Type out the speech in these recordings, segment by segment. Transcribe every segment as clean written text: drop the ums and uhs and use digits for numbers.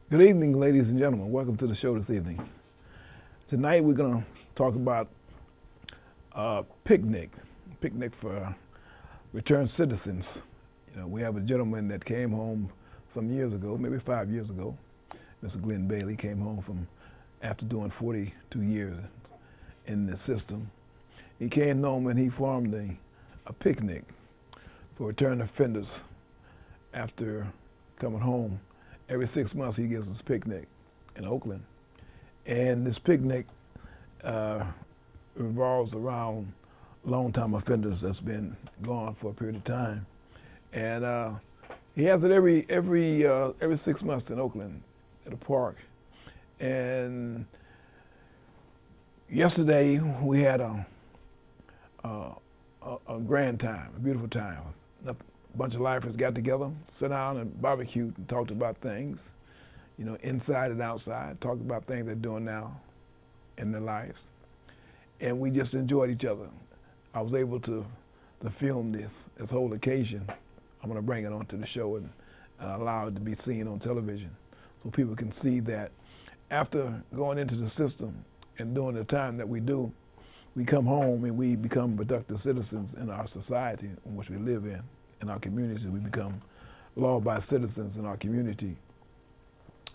Good evening, ladies and gentlemen. Welcome to the show this evening. Tonight we're going to talk about picnic for returned citizens. We have a gentleman that came home some years ago, maybe 5 years ago. Mr. Glenn Bailey came home from after doing 42 years in the system. He came home and he formed a picnic for returned offenders after coming home. Every 6 months he gives us a picnic in Oakland. And this picnic revolves around long-time offenders that's been gone for a period of time. And he has it every 6 months in Oakland at a park. And yesterday we had a grand time, a beautiful time. A bunch of lifers got together, sat down and barbecued and talked about things, inside and outside, talked about things they're doing now in their lives. And we just enjoyed each other. I was able to film this whole occasion. I'm going to bring it onto the show and allow it to be seen on television so people can see that after going into the system and doing the time that we do, we come home and we become productive citizens in our society in which we live in our community. We become law-abiding citizens in our community.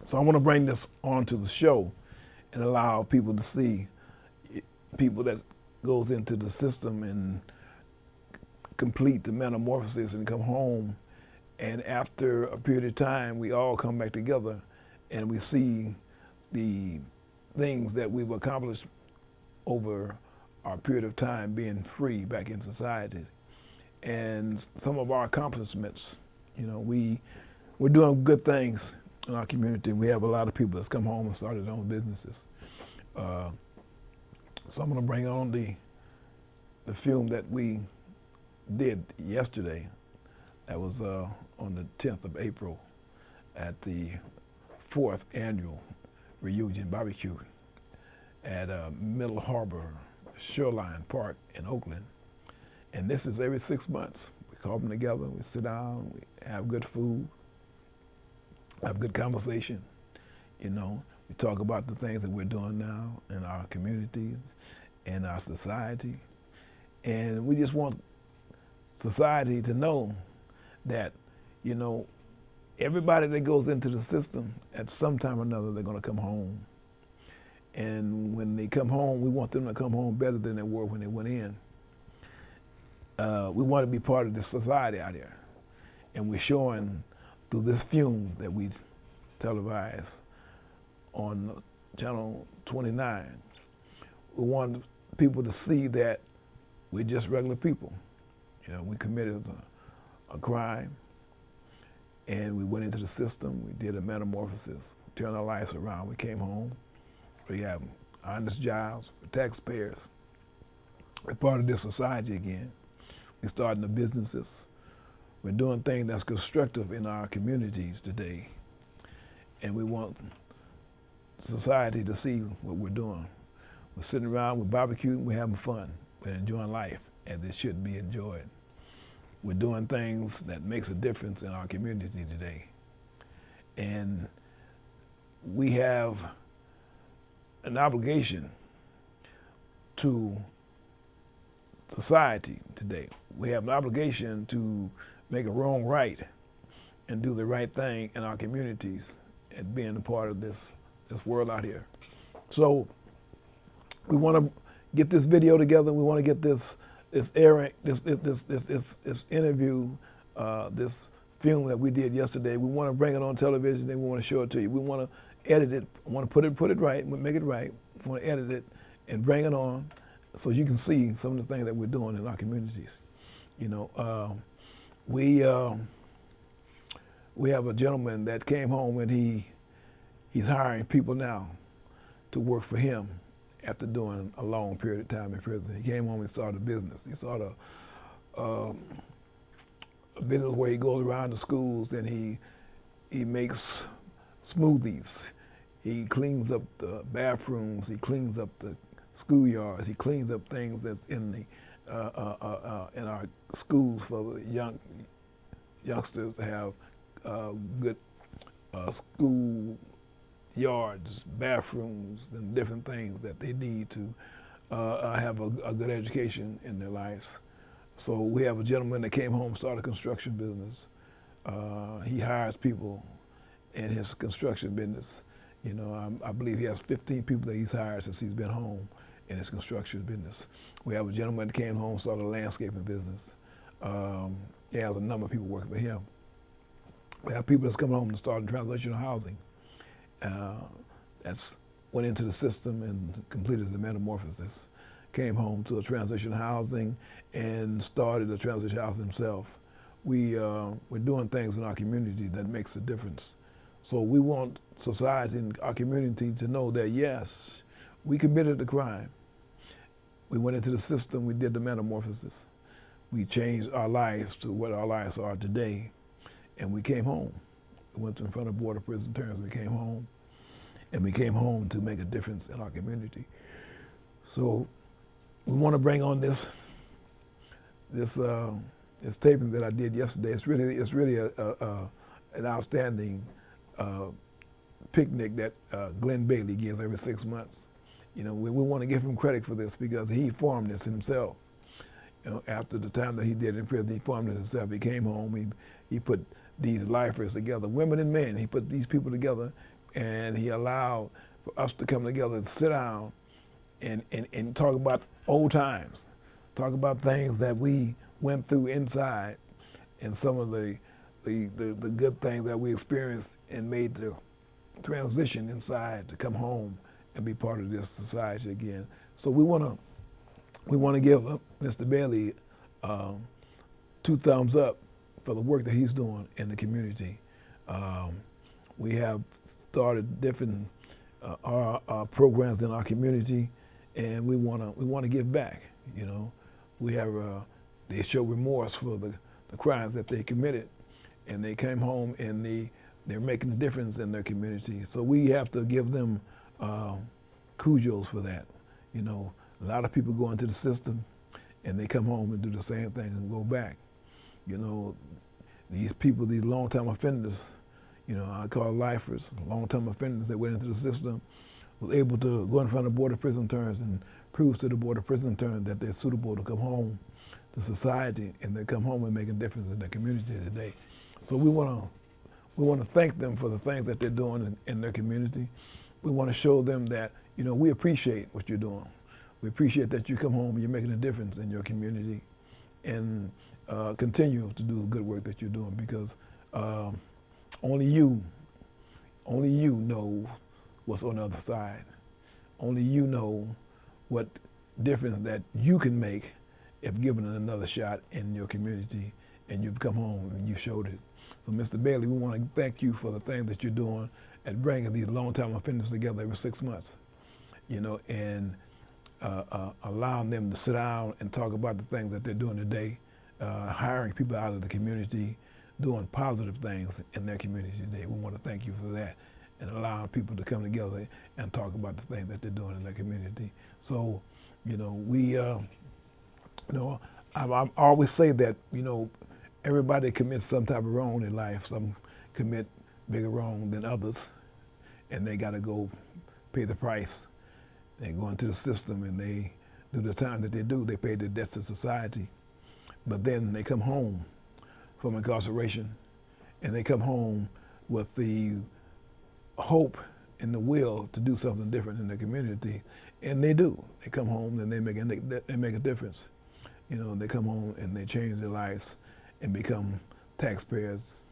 So I want to bring this onto the show and allow people to see people that goes into the system and complete the metamorphosis and come home. And after a period of time, we all come back together and we see the things that we've accomplished over our period of time being free back in society. And some of our accomplishments, we're doing good things in our community. We have a lot of people that's come home and started their own businesses. So I'm going to bring on the film that we did yesterday. That was on the 10th of April at the 4th annual reunion barbecue at Middle Harbor Shoreline Park in Oakland. And this is every 6 months. We call them together, we sit down, we have good food, have good conversation, We talk about the things that we're doing now in our communities, in our society. And we just want society to know that, everybody that goes into the system, at some time or another, they're going to come home. And when they come home, we want them to come home better than they were when they went in. We want to be part of this society out here. And we're showing through this film that we televise on Channel 29. We want people to see that we're just regular people. We committed a crime and we went into the system. We did a metamorphosis, turned our lives around. We came home. We have honest jobs, we're taxpayers. We're part of this society again. We're starting the businesses. We're doing things that's constructive in our communities today. And we want society to see what we're doing. We're sitting around, we're barbecuing, we're having fun. We're enjoying life as it should be enjoyed. We're doing things that makes a difference in our community today. And we have an obligation to society today. We have an obligation to make a wrong right and do the right thing in our communities and being a part of this world out here. So we want to get this video together. We want to get this interview, this film that we did yesterday. We want to bring it on television and we want to show it to you. We want to edit it. I want to put it right, make it right. We want to edit it and bring it on so you can see some of the things that we're doing in our communities. We have a gentleman that came home and he's hiring people now to work for him after doing a long period of time in prison. He came home and started a business. He started a business where he goes around the schools and he makes smoothies. He cleans up the bathrooms. He cleans up the schoolyards. He cleans up things that's in our schools for the youngsters to have good school yards, bathrooms, and different things that they need to have a good education in their lives. So we have a gentleman that came home, started a construction business. He hires people in his construction business. You know, I believe he has 15 people that he's hired since he's been home in his construction business. We have a gentleman that came home, started a landscaping business. He has a number of people working for him. We have people that's coming home and starting transitional housing. That's went into the system and completed the metamorphosis. Came home to a transitional housing and started a transitional housing himself. We're doing things in our community that makes a difference. So we want society and our community to know that yes, we committed the crime. We went into the system, we did the metamorphosis. We changed our lives to what our lives are today, and we came home. We went in front of Board of Prison Terms, we came home, and we came home to make a difference in our community. So we want to bring on this taping that I did yesterday. It's really an outstanding picnic that Glenn Bailey gives every 6 months. You know, we want to give him credit for this because he formed this himself. You know, after the time that he did in prison, he formed it himself. He came home, he put these lifers together, women and men. He put these people together, and he allowed for us to come together and sit down and talk about old times, talk about things that we went through inside, and some of the good things that we experienced and made the transition inside to come home and be part of this society again. So we want to give Mr. Bailey 2 thumbs up for the work that he's doing in the community. We have started different our programs in our community, and we want to give back. You know, we have they show remorse for the crimes that they committed, and they came home and they're making a difference in their community. So we have to give them kudos for that. You know, a lot of people go into the system and they come home and do the same thing and go back. You know, these people, these long-time offenders, you know, I call lifers, long-term offenders that went into the system, was able to go in front of the Board of Prison Terms and prove to the Board of Prison Terms that they're suitable to come home to society, and they come home and make a difference in their community today. So we want to thank them for the things that they're doing in their community. We want to show them that, you know, we appreciate what you're doing. We appreciate that you come home and you're making a difference in your community, and continue to do the good work that you're doing, because only you know what's on the other side. Only you know what difference that you can make if given another shot in your community, and you've come home and you showed it. So Mr. Bailey, we want to thank you for the thing that you're doing at bringing these long-time offenders together every 6 months, you know, and allowing them to sit down and talk about the things that they're doing today, hiring people out of the community, doing positive things in their community today. We want to thank you for that, and allowing people to come together and talk about the things that they're doing in their community. So, you know, you know, I always say that, you know, everybody commits some type of wrong in life. Some commit bigger wrong than others, and they got to go pay the price. They go into the system and they do the time that they do. They pay their debts to society. But then they come home from incarceration, and they come home with the hope and the will to do something different in their community, and they do. They come home and they make a difference. You know, they come home and they change their lives and become taxpayers,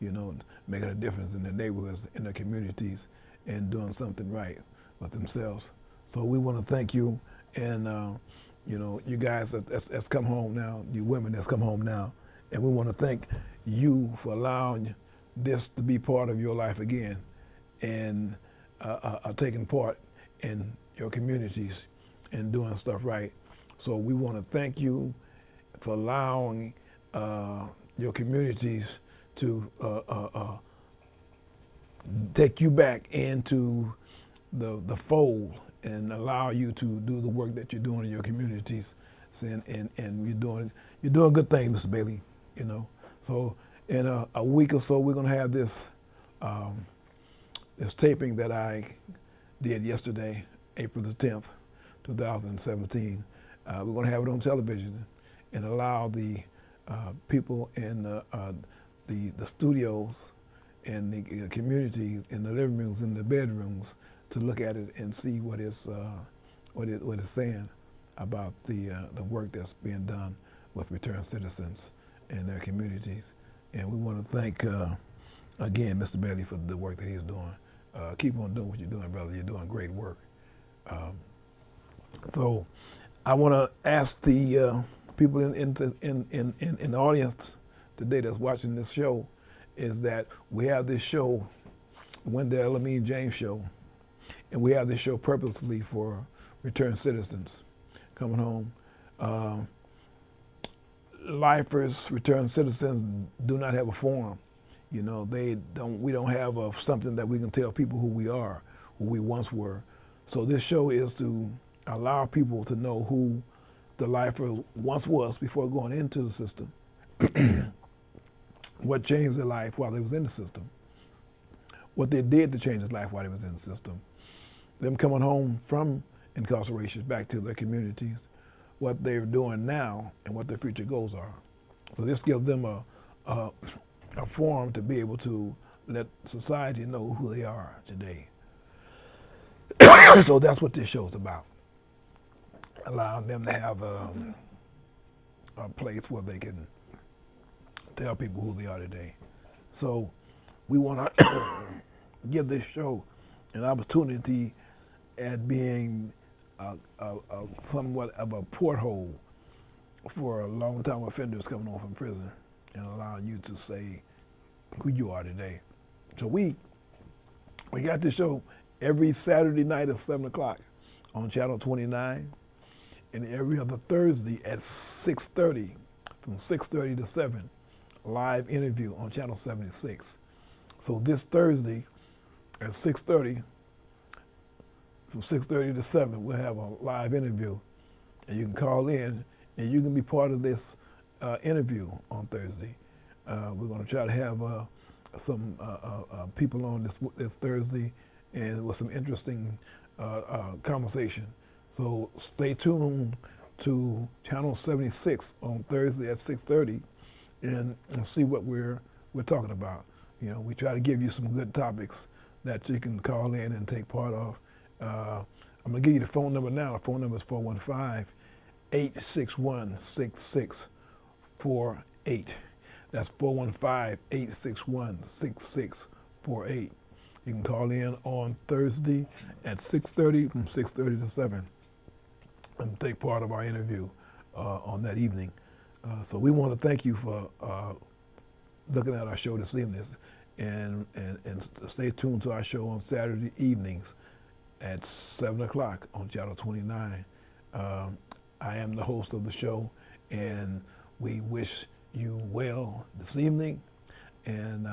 you know, making a difference in their neighborhoods, in their communities, and doing something right with themselves. So we want to thank you, and you know, you guys that's come home now, you women that's come home now, and we want to thank you for allowing this to be part of your life again, and taking part in your communities and doing stuff right. So we want to thank you for allowing your communities to take you back into the fold and allow you to do the work that you're doing in your communities. And you're doing good things, Mr. Bailey, you know. So in a week or so, we're gonna have this this taping that I did yesterday, April the 10th, 2017. We're going to have it on television and allow the people in the studios and the communities in the living rooms and the bedrooms to look at it and see what it's saying about the work that's being done with returned citizens in their communities. And we want to thank again Mr. Bailey for the work that he's doing. Keep on doing what you're doing, brother. You're doing great work. So I want to ask the people in the audience today that's watching this show, is that we have this show, Wendell Amin James Show, and we have this show purposely for returned citizens coming home. Lifers, returned citizens, do not have a forum. You know, we don't have something that we can tell people who we are, who we once were. So this show is to allow people to know who the lifer once was before going into the system, what changed their life while they was in the system, what they did to change their life while they was in the system, them coming home from incarceration back to their communities, what they're doing now, and what their future goals are. So this gives them a forum to be able to let society know who they are today. So that's what this show is about, allowing them to have a place where they can tell people who they are today. So we want to give this show an opportunity at being somewhat of a porthole for long-time offenders coming home from prison and allowing you to say who you are today. So we got this show every Saturday night at 7 o'clock on Channel 29, and every other Thursday at 6:30, from 6:30 to 7, live interview on Channel 76. So this Thursday at 6:30, from 6:30 to 7, we'll have a live interview, and you can call in, and you can be part of this interview on Thursday. We're going to try to have some people on this Thursday, and with some interesting conversation. So stay tuned to Channel 76 on Thursday at 6:30, and see what we're talking about. You know, we try to give you some good topics that you can call in and take part of. I'm going to give you the phone number now. The phone number is 415-861-6648. That's 415-861-6648. You can call in on Thursday at 6:30, from 6:30 to 7, and take part of our interview on that evening. So we want to thank you for looking at our show this evening, and stay tuned to our show on Saturday evenings at 7 o'clock on Channel 29. I am the host of the show, and we wish you well this evening. And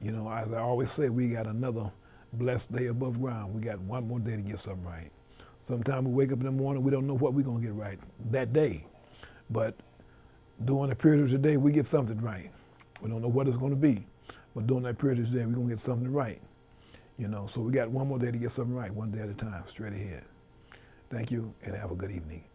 you know, as I always say, we got another blessed day above ground. We got one more day to get something right. Sometimes we wake up in the morning, we don't know what we're going to get right that day. But during the period of the day, we get something right. We don't know what it's going to be, but during that period of the day, we're going to get something right. You know, so we got one more day to get something right, one day at a time, straight ahead. Thank you, and have a good evening.